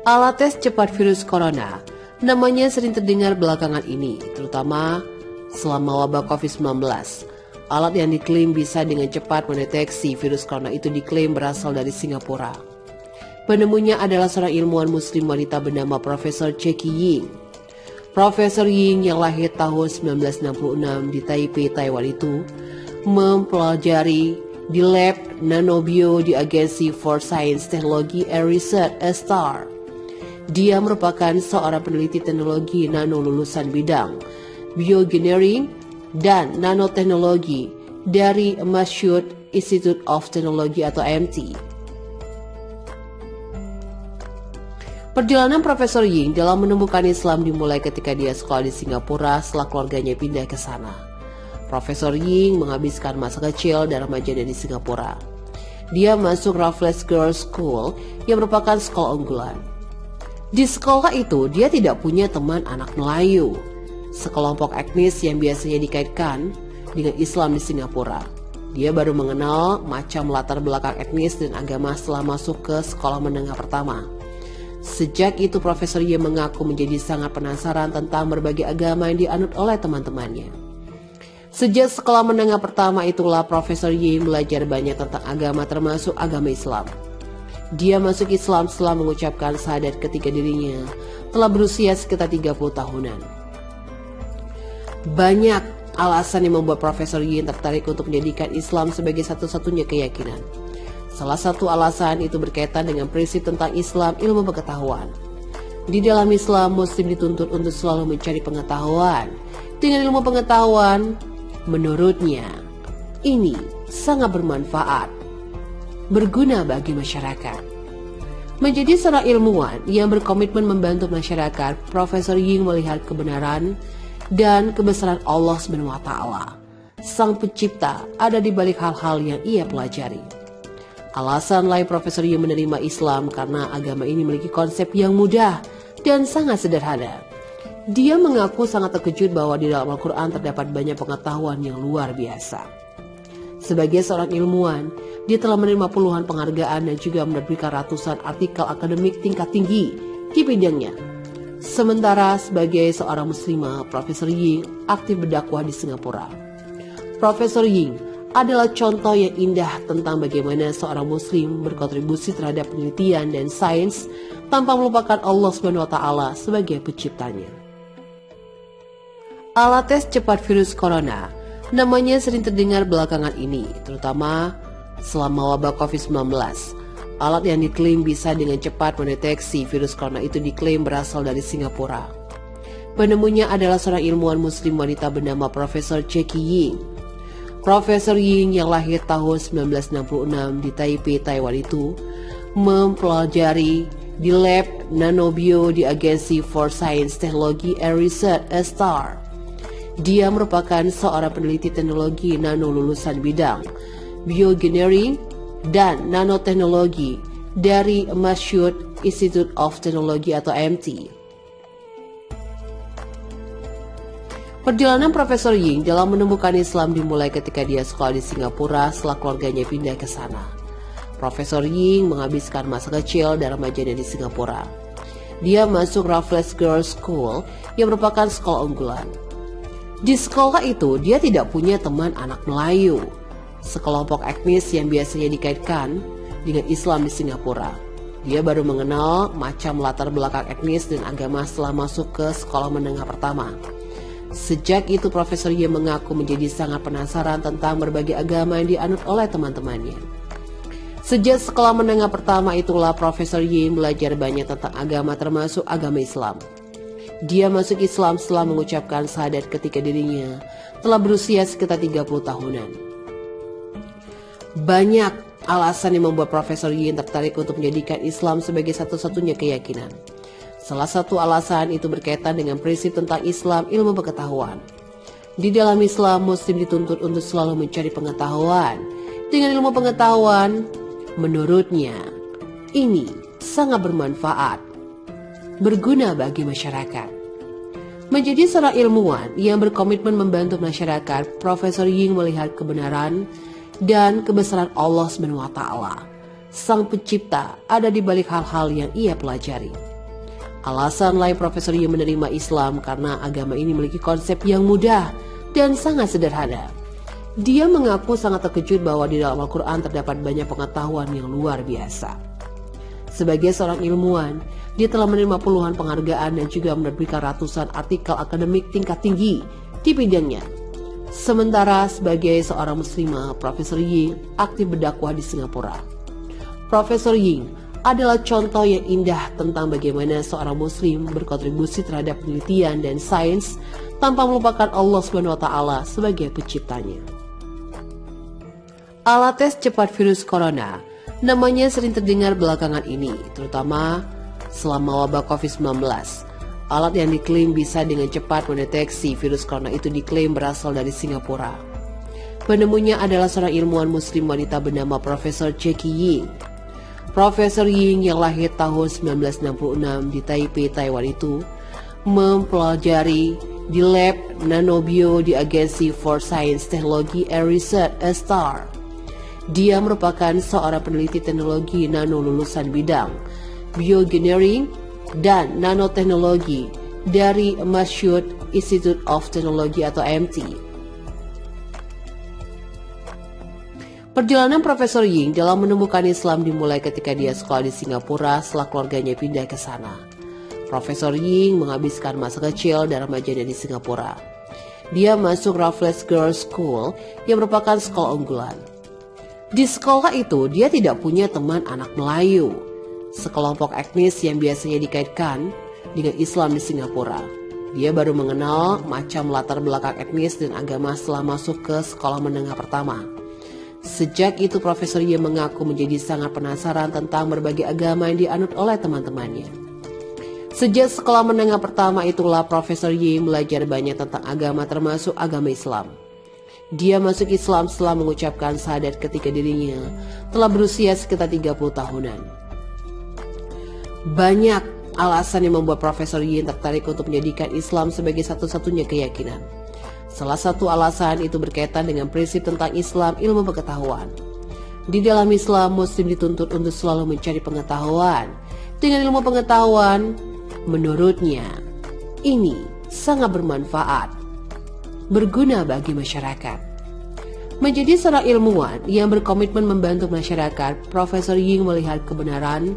Alat tes cepat virus corona namanya sering terdengar belakangan ini, terutama selama wabah COVID-19. Alat yang diklaim bisa dengan cepat mendeteksi virus corona itu diklaim berasal dari Singapura. Penemunya adalah seorang ilmuwan muslim wanita bernama Profesor Jackie Ying. Profesor Ying yang lahir tahun 1966 di Taipei, Taiwan itu mempelajari di lab nanobio di Agency for Science, Technology and Research (ASTAR). Dia merupakan seorang peneliti teknologi nano lulusan bidang bioengineering dan nanoteknologi dari Massachusetts Institute of Technology atau MT. Perjalanan Profesor Ying dalam menemukan Islam dimulai ketika dia sekolah di Singapura setelah keluarganya pindah ke sana. Profesor Ying menghabiskan masa kecil dan remajanya di Singapura. Dia masuk Raffles Girls' School yang merupakan sekolah unggulan. Di sekolah itu dia tidak punya teman anak Melayu, sekelompok etnis yang biasanya dikaitkan dengan Islam di Singapura. Dia baru mengenal macam latar belakang etnis dan agama setelah masuk ke sekolah menengah pertama. Sejak itu Profesor Ying mengaku menjadi sangat penasaran tentang berbagai agama yang dianut oleh teman-temannya. Sejak sekolah menengah pertama itulah Profesor Ying belajar banyak tentang agama termasuk agama Islam. Dia masuk Islam setelah mengucapkan syahadat ketika dirinya telah berusia sekitar 30 tahunan. Banyak alasan yang membuat Profesor Ying tertarik untuk menjadikan Islam sebagai satu-satunya keyakinan. Salah satu alasan itu berkaitan dengan prinsip tentang Islam ilmu pengetahuan. Di dalam Islam, Muslim dituntut untuk selalu mencari pengetahuan. Dengan ilmu pengetahuan, menurutnya, ini sangat bermanfaat, berguna bagi masyarakat. Menjadi seorang ilmuwan yang berkomitmen membantu masyarakat, Profesor Ying melihat kebenaran dan kebesaran Allah SWT, Sang Pencipta, ada di balik hal-hal yang ia pelajari. Alasan lain Profesor Ying menerima Islam karena agama ini memiliki konsep yang mudah dan sangat sederhana. Dia mengaku sangat terkejut bahwa di dalam Al-Quran terdapat banyak pengetahuan yang luar biasa. Sebagai seorang ilmuwan, dia telah menerima puluhan penghargaan dan juga menerbitkan ratusan artikel akademik tingkat tinggi di bidangnya. Sementara sebagai seorang muslimah, Profesor Ying aktif berdakwah di Singapura. Profesor Ying adalah contoh yang indah tentang bagaimana seorang muslim berkontribusi terhadap penelitian dan sains tanpa melupakan Allah SWT sebagai penciptanya. Alat tes cepat virus corona namanya sering terdengar belakangan ini, terutama selama wabah COVID-19. Alat yang diklaim bisa dengan cepat mendeteksi virus corona itu diklaim berasal dari Singapura. Penemunya adalah seorang ilmuwan muslim wanita bernama Profesor Jackie Ying. Profesor Ying yang lahir tahun 1966 di Taipei, Taiwan itu mempelajari di lab nanobio di Agency for Science, Technology and Research (ASTAR). Dia merupakan seorang peneliti teknologi nano lulusan bidang bioengineering dan nanoteknologi dari Massachusetts Institute of Technology atau MT. Perjalanan Profesor Ying dalam menemukan Islam dimulai ketika dia sekolah di Singapura setelah keluarganya pindah ke sana. Profesor Ying menghabiskan masa kecil dan remajanya di Singapura. Dia masuk Raffles Girls' School yang merupakan sekolah unggulan. Di sekolah itu dia tidak punya teman anak Melayu, sekelompok etnis yang biasanya dikaitkan dengan Islam di Singapura. Dia baru mengenal macam latar belakang etnis dan agama setelah masuk ke sekolah menengah pertama. Sejak itu Profesor Ying mengaku menjadi sangat penasaran tentang berbagai agama yang dianut oleh teman-temannya. Sejak sekolah menengah pertama itulah Profesor Ying belajar banyak tentang agama termasuk agama Islam. Dia masuk Islam setelah mengucapkan syahadat ketika dirinya telah berusia sekitar 30 tahunan. Banyak alasan yang membuat Profesor Ying tertarik untuk menjadikan Islam sebagai satu-satunya keyakinan. Salah satu alasan itu berkaitan dengan prinsip tentang Islam ilmu pengetahuan. Di dalam Islam, Muslim dituntut untuk selalu mencari pengetahuan. Dengan ilmu pengetahuan, menurutnya, ini sangat bermanfaat, berguna bagi masyarakat. Menjadi seorang ilmuwan yang berkomitmen membantu masyarakat, Profesor Ying melihat kebenaran dan kebesaran Allah SWT, Sang Pencipta, ada di balik hal-hal yang ia pelajari. Alasan lain Profesor Ying menerima Islam karena agama ini memiliki konsep yang mudah dan sangat sederhana. Dia mengaku sangat terkejut bahwa di dalam Al-Quran terdapat banyak pengetahuan yang luar biasa. Sebagai seorang ilmuwan, dia telah menerima puluhan penghargaan dan juga menerbitkan ratusan artikel akademik tingkat tinggi di bidangnya. Sementara sebagai seorang muslimah, Profesor Ying aktif berdakwah di Singapura. Profesor Ying adalah contoh yang indah tentang bagaimana seorang muslim berkontribusi terhadap penelitian dan sains tanpa melupakan Allah SWT sebagai penciptanya. Alat tes cepat virus corona namanya sering terdengar belakangan ini, terutama selama wabah COVID-19. Alat yang diklaim bisa dengan cepat mendeteksi virus corona itu diklaim berasal dari Singapura. Penemunya adalah seorang ilmuwan muslim wanita bernama Profesor Jackie Ying. Profesor Ying yang lahir tahun 1966 di Taipei, Taiwan itu mempelajari di lab nanobio di Agency for Science, Technology and Research (ASTAR). Dia merupakan seorang peneliti teknologi nano lulusan bidang bioengineering dan nanoteknologi dari Massachusetts Institute of Technology atau MIT. Perjalanan Profesor Ying dalam menemukan Islam dimulai ketika dia sekolah di Singapura setelah keluarganya pindah ke sana. Profesor Ying menghabiskan masa kecil dan remajanya di Singapura. Dia masuk Raffles Girls' School yang merupakan sekolah unggulan. Di sekolah itu dia tidak punya teman anak Melayu, sekelompok etnis yang biasanya dikaitkan dengan Islam di Singapura. Dia baru mengenal macam latar belakang etnis dan agama setelah masuk ke sekolah menengah pertama. Sejak itu Profesor Ying mengaku menjadi sangat penasaran tentang berbagai agama yang dianut oleh teman-temannya. Sejak sekolah menengah pertama itulah Profesor Ying belajar banyak tentang agama termasuk agama Islam. Dia masuk Islam setelah mengucapkan syahadat ketika dirinya telah berusia sekitar 30 tahunan. Banyak alasan yang membuat Profesor Ying tertarik untuk menjadikan Islam sebagai satu-satunya keyakinan. Salah satu alasan itu berkaitan dengan prinsip tentang Islam ilmu pengetahuan. Di dalam Islam, Muslim dituntut untuk selalu mencari pengetahuan. Dengan ilmu pengetahuan, menurutnya, ini sangat bermanfaat, berguna bagi masyarakat. Menjadi seorang ilmuwan yang berkomitmen membantu masyarakat, Profesor Ying melihat kebenaran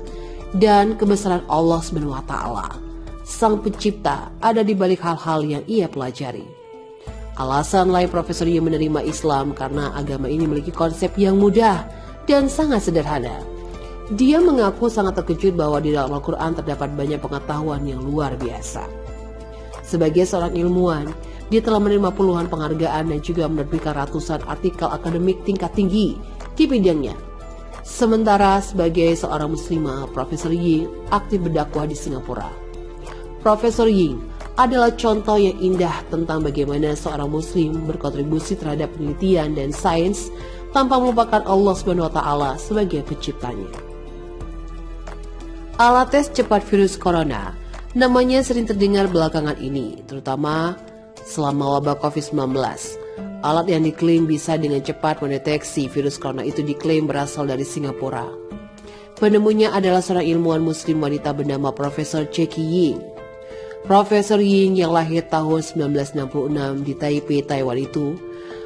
dan kebesaran Allah SWT, Sang Pencipta, ada di balik hal-hal yang ia pelajari. Alasan lain Profesor Ying menerima Islam karena agama ini memiliki konsep yang mudah dan sangat sederhana. Dia mengaku sangat terkejut bahwa di dalam Al-Quran terdapat banyak pengetahuan yang luar biasa. Sebagai seorang ilmuwan, dia telah menerima puluhan penghargaan dan juga menerbitkan ratusan artikel akademik tingkat tinggi di bidangnya. Sementara sebagai seorang muslimah, Profesor Ying aktif berdakwah di Singapura. Profesor Ying adalah contoh yang indah tentang bagaimana seorang muslim berkontribusi terhadap penelitian dan sains tanpa melupakan Allah SWT sebagai penciptanya. Alat tes cepat virus corona namanya sering terdengar belakangan ini, terutama selama wabah COVID-19. Alat yang diklaim bisa dengan cepat mendeteksi virus corona itu diklaim berasal dari Singapura. Penemunya adalah seorang ilmuwan muslim wanita bernama Profesor Jackie Ying. Profesor Ying yang lahir tahun 1966 di Taipei, Taiwan itu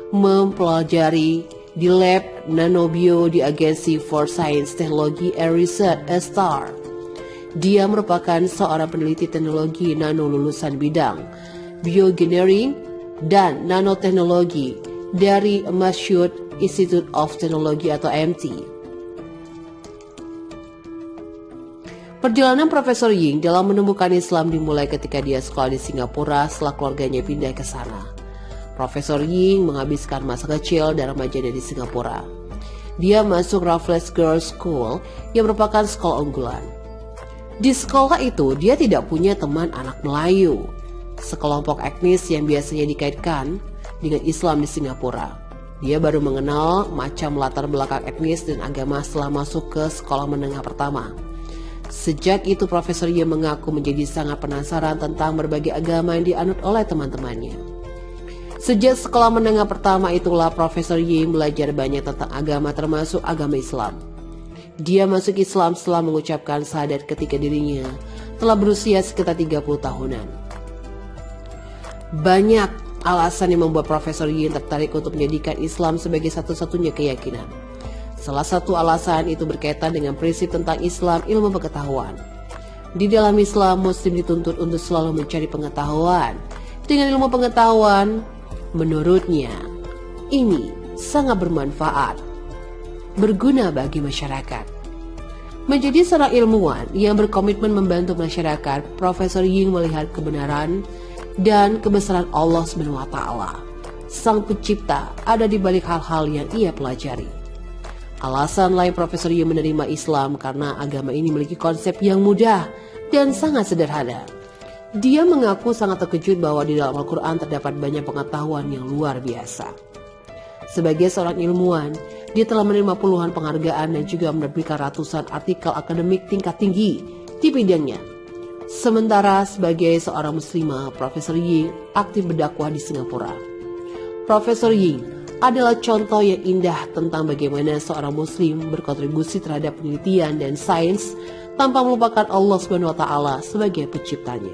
mempelajari di lab nanobio di Agency for Science, Technology and Research (ASTAR). Dia merupakan seorang peneliti teknologi nano lulusan bidang bioengineering dan nanoteknologi dari Massachusetts Institute of Technology atau MIT. Perjalanan Profesor Ying dalam menemukan Islam dimulai ketika dia sekolah di Singapura setelah keluarganya pindah ke sana. Profesor Ying menghabiskan masa kecil dan remajanya di Singapura. Dia masuk Raffles Girls' School yang merupakan sekolah unggulan. Di sekolah itu dia tidak punya teman anak Melayu, sekelompok etnis yang biasanya dikaitkan dengan Islam di Singapura. Dia baru mengenal macam latar belakang etnis dan agama setelah masuk ke sekolah menengah pertama. Sejak itu Profesor Ying mengaku menjadi sangat penasaran tentang berbagai agama yang dianut oleh teman-temannya. Sejak sekolah menengah pertama itulah Profesor Ying belajar banyak tentang agama termasuk agama Islam. Dia masuk Islam setelah mengucapkan syahadat ketika dirinya setelah berusia sekitar 30 tahunan. Banyak alasan yang membuat Profesor Yin tertarik untuk menjadikan Islam sebagai satu-satunya keyakinan. Salah satu alasan itu berkaitan dengan prinsip tentang Islam ilmu pengetahuan. Di dalam Islam, Muslim dituntut untuk selalu mencari pengetahuan. Dengan ilmu pengetahuan, menurutnya, ini sangat bermanfaat, berguna bagi masyarakat. Menjadi seorang ilmuwan yang berkomitmen membantu masyarakat, Profesor Yin melihat kebenaran dan kebesaran Allah SWT, Sang Pencipta, ada di balik hal-hal yang ia pelajari. Alasan lain Profesor Yin menerima Islam karena agama ini memiliki konsep yang mudah dan sangat sederhana. Dia mengaku sangat terkejut bahwa di dalam Al-Quran terdapat banyak pengetahuan yang luar biasa. Sebagai seorang ilmuwan, dia telah menerima puluhan penghargaan dan juga menerbitkan ratusan artikel akademik tingkat tinggi di bidangnya. Sementara sebagai seorang muslimah, Profesor Yin aktif berdakwah di Singapura. Profesor Yin adalah contoh yang indah tentang bagaimana seorang muslim berkontribusi terhadap penelitian dan sains tanpa melupakan Allah SWT sebagai penciptanya.